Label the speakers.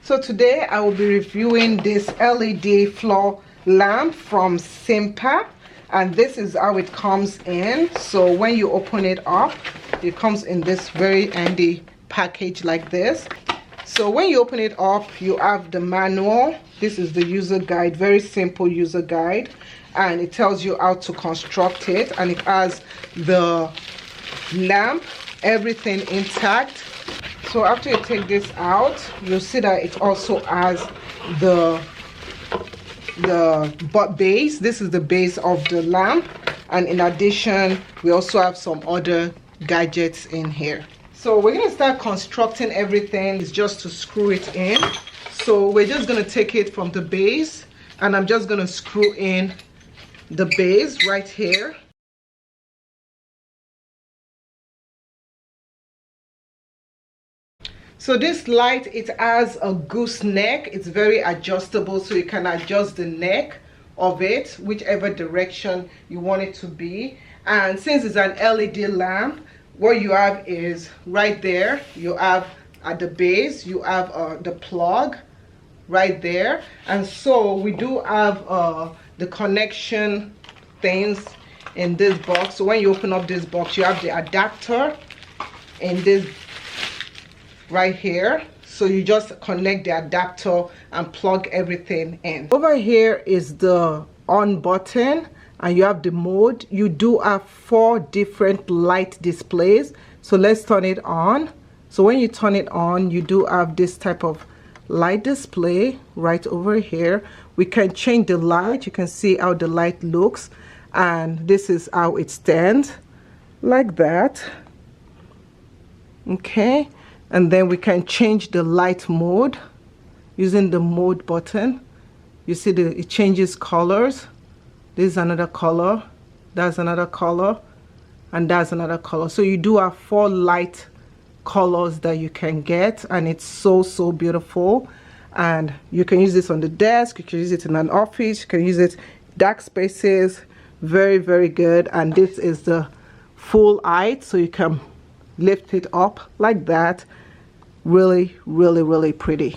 Speaker 1: So today I will be reviewing this LED floor lamp from Simpa, and this is how it comes in. So when you open it up, it comes in this very handy package like this. So when you open it up, you have the manual. This is the user guide, very simple user guide, and it tells you how to construct it, and it has the lamp, everything intact. So after you take this out, you'll see that it also has the base. This is the base of the lamp, and in addition we also have some other gadgets in here. So we're going to start constructing everything. It's just to screw it in. So we're just going to take it from the base, and I'm just going to screw in the base right here. So this light, it has a gooseneck. It's very adjustable, so you can adjust the neck of it whichever direction you want it to be. And since it's an LED lamp, what you have is right there, you have at the base, you have the plug right there. And so we do have the connection things in this box. So when you open up this box, you have the adapter in this right here. So you just connect the adapter and plug everything in. Over here is the on button, and you have the mode. You do have 4 different light displays. So let's turn it on. So when you turn it on, you do have this type of light display right over here. We can change the light. You can see how the light looks, and this is how it stands, like that. Okay. And then we can change the light mode using the mode button. You see it changes colors. This is another color, that's another color, and that's another color. So you do have 4 light colors that you can get, and it's so beautiful. And you can use this on the desk, you can use it in an office, you can use it dark spaces. Very good. And this is the full height, so you can lift it up like that. Really pretty.